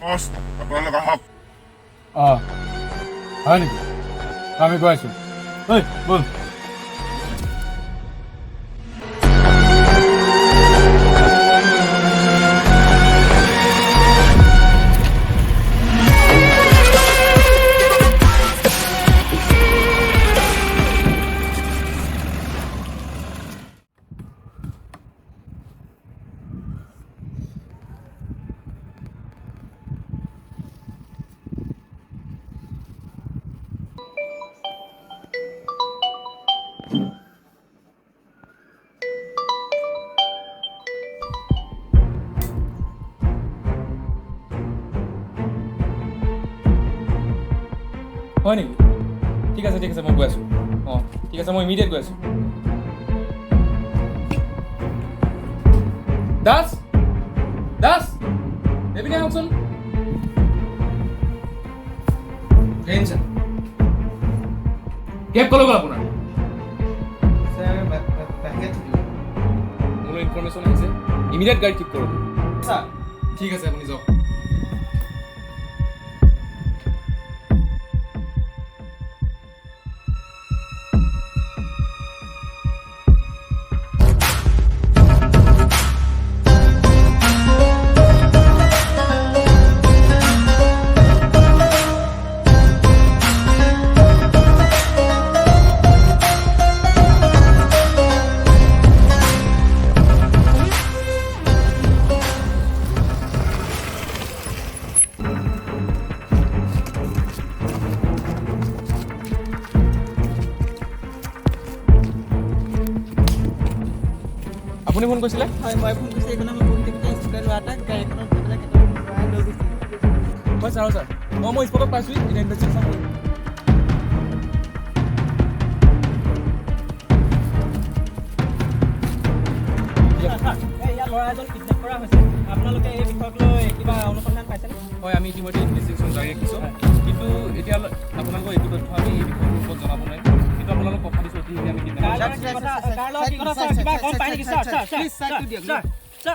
বছ আপোনালোক আহক। হয় নেকি? আমি গৈ আছোঁ। বল। হয় নেকি? ঠিক আছে মই গৈ আছোঁ। ঠিক আছে মই ইমিডিয়েট গৈ আছোঁ। দাস এইপিনে আহকচোন। কেব ক'লৈ গ'ল আপোনাৰ? মোলৈ ইনফৰমেশ্যন আহিছে, ইমিডিয়েট গাড়ী ঠিক কৰক। ঠিক আছে আপুনি যাওক। আপুনি ফোন কৰিছিলে? হয়, মই ফোন কৰিছোঁ। এইখনত মই বহি থাকোঁতে স্কুলৰ ল'ৰা এটাক গাড়ীখনত উঠাই পেলাই কেইটামান ভৰাই লৈ গৈছে। হয় ছাৰ। মই স্পটত পাইছোঁ, এতিয়া ইনভেষ্টিগেশ্যন কৰিম। ইয়াৰ ল'ৰা এজন কিডনেপ কৰা হৈছে। আপোনালোকে এই বিষয়ক লৈ কিবা অনুসন্ধান পাইছেনে? হয়, আমি ইতিমধ্যে ইনভেষ্টিগেশ্যন জাৰি ৰাখিছোঁ, কিন্তু এতিয়া আপোনালোকৰ এইটো তথ্য আমি এই বিষয়টোৰ ওপৰত জনাব নোৱাৰিম। কিন্তু আপোনালোকক কথা দিছোঁ অতি শীঘ্ৰে আমি ছাৰ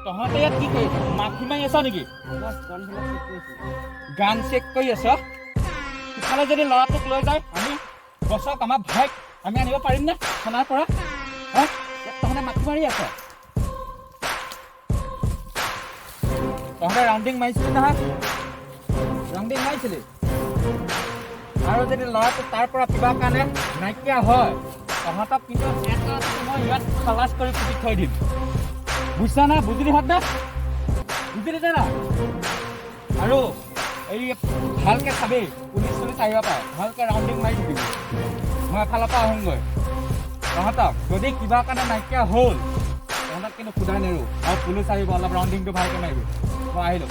তহঁতে ইয়াত কি কৰিছ? মাখি মাৰি আছ নেকি? গান চেক কৰি আছ? সিফালে যদি ল'ৰাটোক লৈ যায়, আমি বছক আমাৰ ভাইক আমি আনিব পাৰিম নে থানাৰ পৰা? তহঁতে মাখি মাৰি আছ? তহঁতে ৰাউণ্ডিং মাৰিছিলি নহয়? ৰাউণ্ডিং মাৰিছিলি? আৰু যদি ল'ৰাটো তাৰ পৰা কিবা কাৰণে নাইকিয়া হয়, তহঁতক কিন্তু এটা মই ইয়াত খালাচ কৰি পুতি থৈ দিম। বুজিছা না? বুজিলিহঁত না? বুজিলি না? আৰু এই ভালকে চাবি, পুলিচ আহিব পাৰে, ভালকে ৰাউণ্ডিং মাৰি দিবি। মই এফালৰ পৰা আহোঁগৈ। তহঁতক যদি কিবা কাৰণে নাইকিয়া হ'ল, তহঁতক কিন্তু সোধাই নেৰোঁ। আৰু পুলিচ আহিব, অলপ ৰাউণ্ডিংটো ভালকে মাৰিবি। মই আহিলোঁ।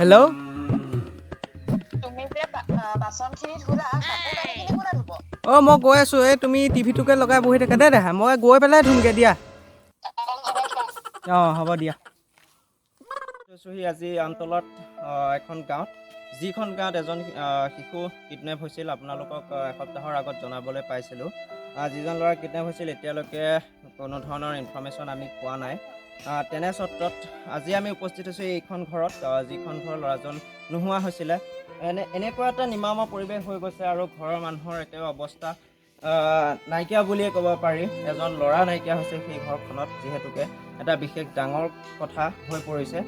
হেল্ল', মই গৈ আছোঁ। এই তুমি টিভিটোকে লগাই বহি থাকা দেই দেখা, মই গৈ পেলাই ধুমগৈ দিয়া। হ'ব দিয়া। গৈছোঁহি আজি অঞ্চলত এখন গাঁৱত, যিখন গাঁৱত এজন শিশু কিডনেপ হৈছিল। আপোনালোকক এসপ্তাহৰ আগত জনাবলৈ পাইছিলোঁ। যিজন ল'ৰা কিডনেপ হৈছিল এতিয়ালৈকে কোনো ধৰণৰ ইনফৰ্মেশ্যন আমি পোৱা নাই। তেনে স্বত্বত আজি আমি উপস্থিত হৈছোঁ এইখন ঘৰত, যিখন ঘৰৰ ল'ৰাজন নোহোৱা হৈছিলে। এনেকুৱা এটা নিমামা পৰিৱেশ হৈ গৈছে আৰু ঘৰৰ মানুহৰ একেবাৰে অৱস্থা নাইকিয়া বুলিয়ে ক'ব পাৰি। এজন ল'ৰা নাইকিয়া হৈছে সেই ঘৰখনত, যিহেতুকে এটা বিশেষ ডাঙৰ কথা হৈ পৰিছে।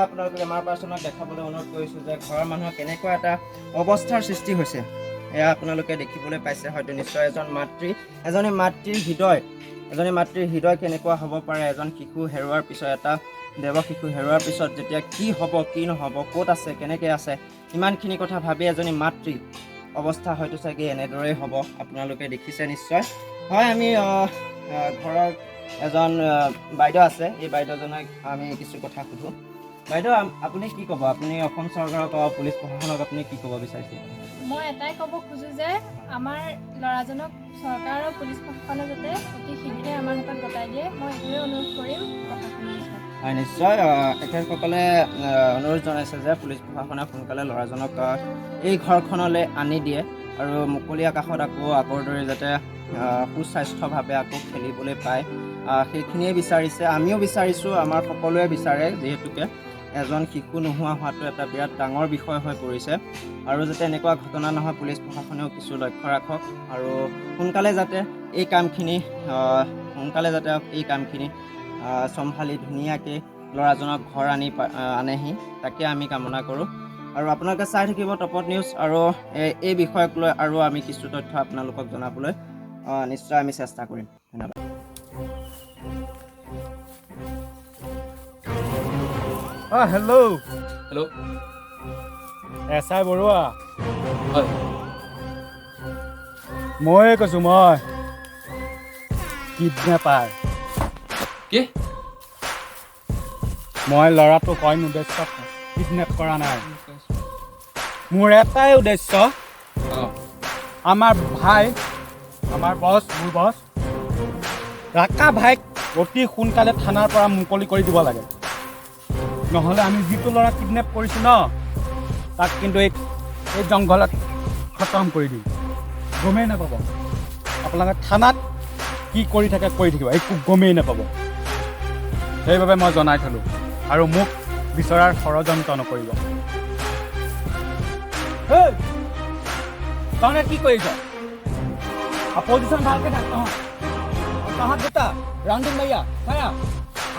আপোনালোকে কেমেৰা পাৰ্চনক দেখাবলৈ অনুৰোধ কৰিছোঁ যে ঘৰৰ মানুহৰ কেনেকুৱা এটা অৱস্থাৰ সৃষ্টি হৈছে। এয়া আপোনালোকে দেখিবলৈ পাইছে হয়তো নিশ্চয়। এজনী মাতৃৰ হৃদয় কেনেকুৱা হ'ব পাৰে। এজন শিশু হেৰুৱাৰ পিছত, এটা দেৱ শিশু হেৰুৱাৰ পিছত যেতিয়া কি হ'ব কি নহ'ব, ক'ত আছে কেনেকৈ আছে, ইমানখিনি কথা ভাবি এজনী মাতৃ অৱস্থা হয়তো চাগে এনেদৰেই হ'ব। আপোনালোকে দেখিছে নিশ্চয়। হয়, আমি ঘৰৰ এজন বাইদেউ আছে, এই বাইদেউজনক আমি কিছু কথা সুধোঁ। বাইদেউ, আপুনি কি ক'ব? আপুনি অসম চৰকাৰক পুলিচ প্ৰশাসনক আপুনি কি ক'ব বিচাৰিছে? মই এটাই ক'ব খোজোঁ যে আমাৰ ল'ৰাজনক চৰকাৰ আৰু পুলিচ প্ৰশাসনে যাতে অতি শীঘ্ৰে আমাৰ হাতত গতাই দিয়ে, মই এইটোৱে অনুৰোধ কৰিম প্ৰশাসনৰ ওচৰত। হয়, নিশ্চয়। তেখেতসকলে অনুৰোধ জনাইছে যে পুলিচ প্ৰশাসনে সোনকালে ল'ৰাজনক এই ঘৰখনলৈ আনি দিয়ে আৰু মুকলি আকাশত আগৰ দৰে যাতে সুস্বাস্থ্যভাৱে আকৌ খেলিবলৈ পায়, সেইখিনিয়ে বিচাৰিছে। আমিও বিচাৰিছোঁ, আমাৰ সকলোৱে বিচাৰে, যিহেতুকে এজন শিশু নোহোৱা হোৱাটো এটা বিৰাট ডাঙৰ বিষয় হৈ পৰিছে। আৰু যাতে এনেকুৱা ঘটনা নহয়, পুলিচ প্ৰশাসনেও কিছু লক্ষ্য ৰাখক আৰু সোনকালে যাতে এই কামখিনি চম্ভালি ধুনীয়াকৈ ল'ৰাজনক ঘৰ আনেহি, তাকে আমি কামনা কৰোঁ। আৰু আপোনালোকে চাই থাকিব তপত নিউজ, আৰু এই বিষয়ক লৈ আৰু আমি কিছু তথ্য আপোনালোকক জনাবলৈ নিশ্চয় আমি চেষ্টা কৰিম। ধন্যবাদ। Hello', hello', SI Baruah. হয়, ময়ে কৈছোঁ, মই কিডনেপাৰ। কি? মই ল'ৰাটোক অইন উদ্দেশ্যত কিডনেপ কৰা নাই। মোৰ এটাই উদ্দেশ্য, আমাৰ বছ, মোৰ বছ ৰাকা ভাইক অতি সোনকালে থানাৰ পৰা মুকলি কৰি দিব লাগে। নহ'লে আমি যিটো ল'ৰা কিডনেপ কৰিছোঁ ন, তাক কিন্তু এই জংঘলত খতম কৰি দিম। গমেই নাপাব। আপোনালোকে থানাত কি কৰি থাকে কৰি থাকিব, একো গমেই নাপাব। সেইবাবে মই জনাই থলোঁ, আৰু মোক বিচৰাৰ ষড়যন্ত্ৰ নকৰিব। তহঁতে কি কৰিছ? পজিশ্যন ভালকৈ থাক। তহঁত দুটা ৰাউণ্ডিং মাৰিয়া, চায়া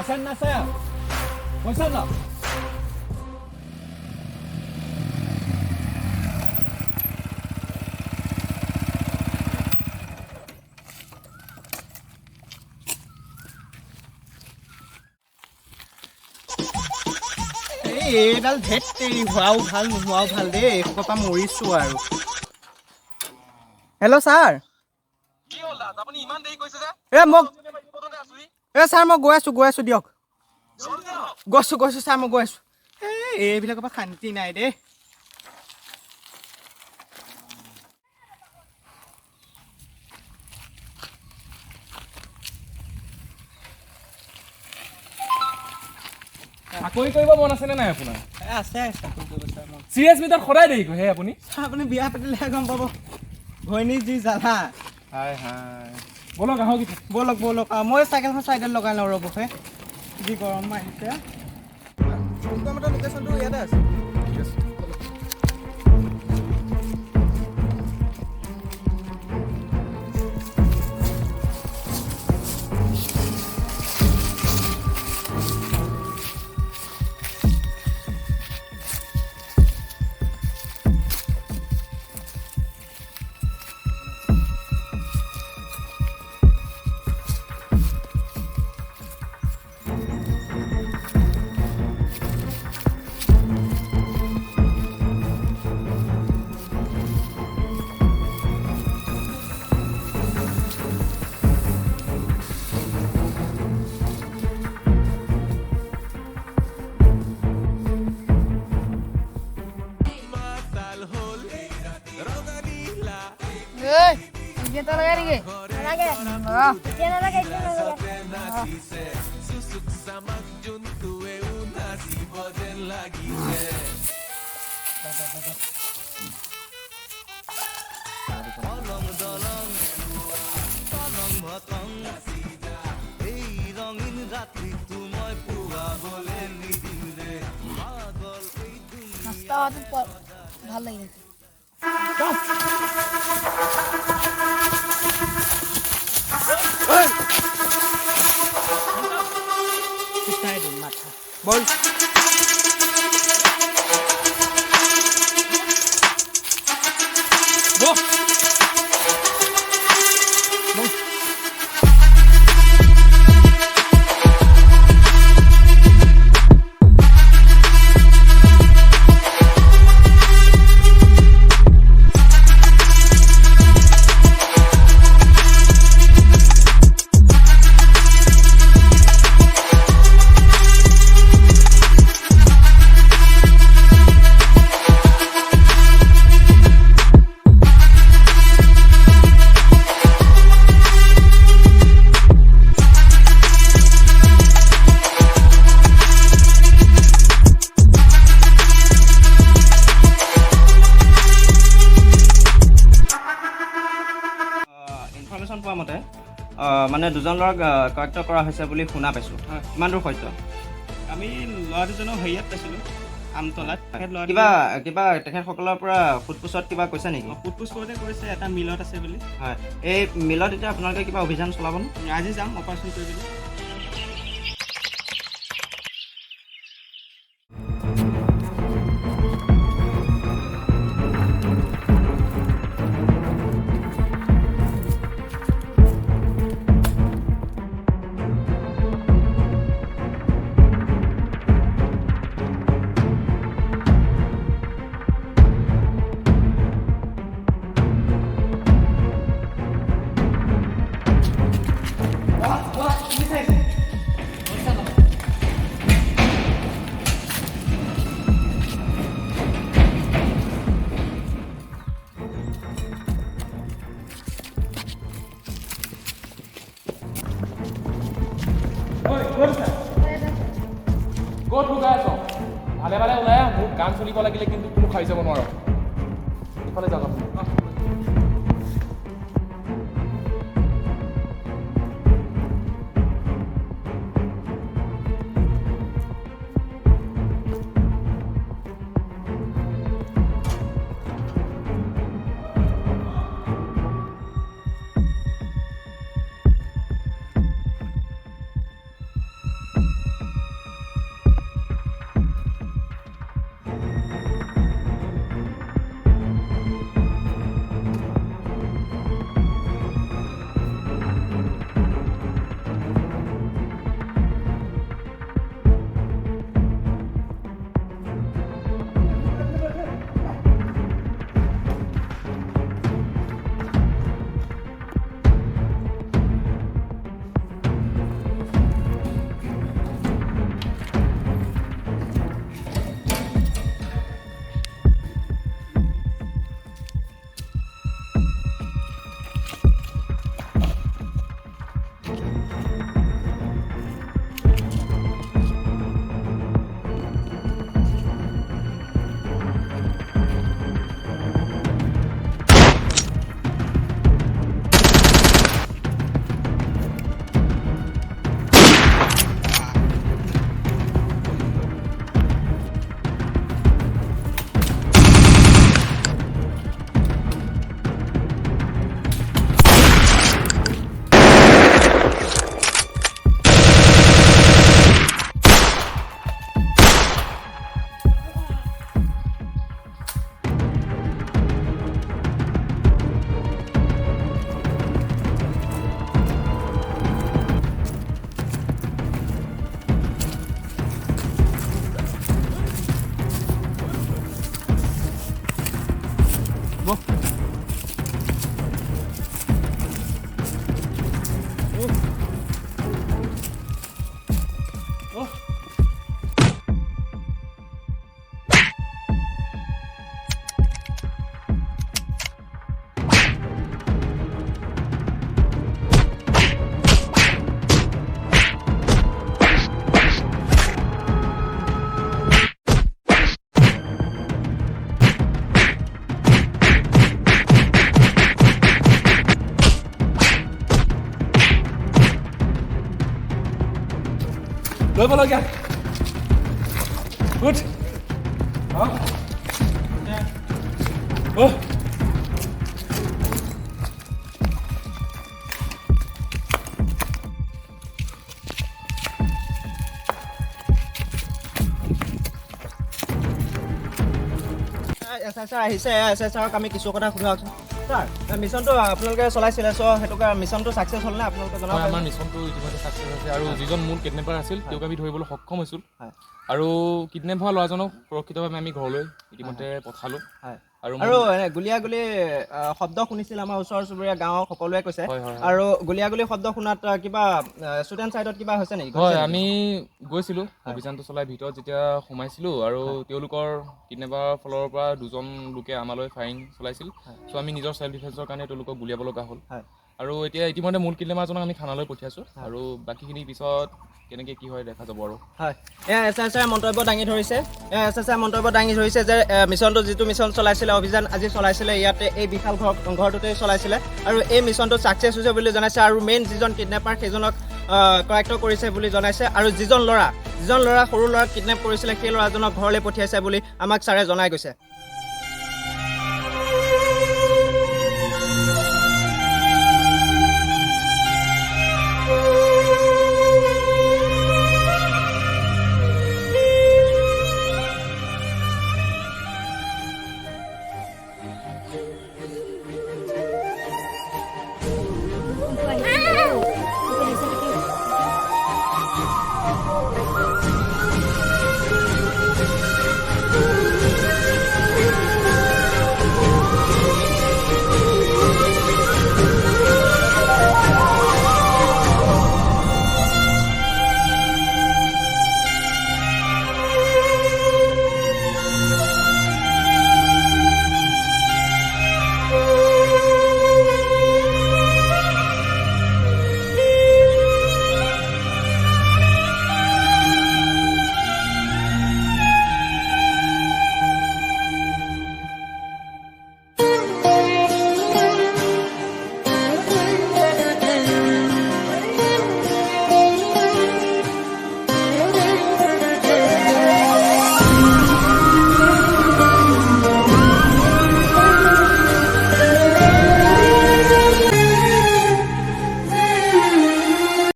আছে না চায়া, পইচা ন? এইডাল ধেত তেৰি, হোৱাও ভাল নোহোৱাও ভাল দেই, এসোপা পৰা মৰিছোঁ আৰু। Hello' sir. ছাৰ মই গৈ আছোঁ দিয়ক। গৈছোঁ ছাৰ, মই গৈ আছোঁ। এইবিলাকৰ পৰা শান্তি নাই দেই। চাকৰি কৰিব মন আছেনে নাই আপোনাৰ? আছে চাকৰি কৰিব ছাৰ। মই চিৰিয়াছ মিটাৰ সদায় দেৰি কৰে আপুনি। ছাৰ, আপুনি বিয়া পাতিলেহে গম পাব, ঘৈণী যি জ্বালা। বলক আহক। ব'লক। মই চাইকেলখন চাইডত লগাই লওঁ ৰ'বহে, যি গৰম মাৰিছে। লোকেশ্যনটো ইয়াতে আছে। Kita lagi. নাস্তা ভাল লাগিছে বল ইনফৰমেশ্যন পোৱা মতে মানে দুজন ল'ৰাক কাৰেক্ট কৰা হৈছে বুলি শুনা পাইছোঁ ইমান দূৰ সত্য আমি ল'ৰা দুজনক হেৰিয়াত পাইছিলোঁ আমতলাত কিবা কিবা তেখেতসকলৰ পৰা সোধপোছত কিবা কৈছে নেকি সোধপোছ কৰোঁতে কৈছে এটা মিলত আছে বুলি হয় এই মিলত এতিয়া আপোনালোকে কিবা অভিযান চলাবনে আজি যাম অপাৰেশ্যন কৰিবলৈ ক'ত লুকাই আছ ভালে ভালে ওলাই আহ মোৰ কাম চলিব লাগিলে কিন্তু কোনো খাই যাব নোৱাৰো ইফালে যাওক আপুনি লৈ বলগীয়া উঠ অ' SSR আহিছে SSRক আমি কিছু কথা সোধাওকচোন ছাৰ মিছনটো আপোনালোকে চলাইছিলে চ' সেইটো মিছনটো ছাকচেছ হ'ল নে আপোনালোকে জনাব হয় আমাৰ মিছনটো ইতিমধ্যে ছাকচেছ হৈছে আৰু যিজন মূল কিডনেপাৰ আছিল তেওঁক আমি ধৰিবলৈ সক্ষম হৈছোঁ হয়। আৰু কিডনেপ হোৱা ল'ৰাজনক সুৰক্ষিতভাৱে আমি ঘৰলৈ ইতিমধ্যে পঠালোঁ হয় আৰু আৰু গুলীয়াগুলি শব্দ শুনিছিল আমাৰ ওচৰ চুবুৰীয়া গাঁৱৰ সকলোৱে কৈছে হয়, হয়, হয়। আৰু গুলীয়াগুলি শব্দ শুনাত কিবা ষ্টুডেণ্ট ছাইডত কিবা হৈছে নেকি হয় আমি গৈছিলোঁ অভিযানটো চলাই ভিতৰত যেতিয়া সোমাইছিলোঁ আৰু তেওঁলোকৰ কিডনেপাৰৰ ফালৰ পৰা দুজন লোকে আমালৈ ফায়াৰিং চলাইছিল চ' আমি নিজৰ চেল্ফ ডিফেন্সৰ কাৰণে তেওঁলোকক গুলিয়াব লগা হ'ল হয় আৰু এতিয়া ইতিমধ্যে মূল কিডনেপাৰজনক আমি থানালৈ পঠিয়াইছোঁ আৰু বাকীখিনি পিছত কেনেকৈ কি হয় দেখা যাব আৰু হয় এয়া SSR মন্তব্য দাঙি ধৰিছে SSR মন্তব্য দাঙি ধৰিছে যে মিছনটো যিটো মিছন চলাইছিলে অভিযান আজি চলাইছিলে ইয়াতে এই বিশাল ঘৰটোতেই চলাইছিলে আৰু এই মিছনটো ছাকচেছ হৈছে বুলি জনাইছে আৰু মেইন যিজন কিডনেপাৰ সেইজনক কৰায়ত্ব কৰিছে বুলি জনাইছে আৰু যিজন ল'ৰা সৰু ল'ৰাক কিডনেপ কৰিছিলে সেই ল'ৰাজনক ঘৰলৈ পঠিয়াইছে বুলি আমাক ছাৰে জনাই গৈছে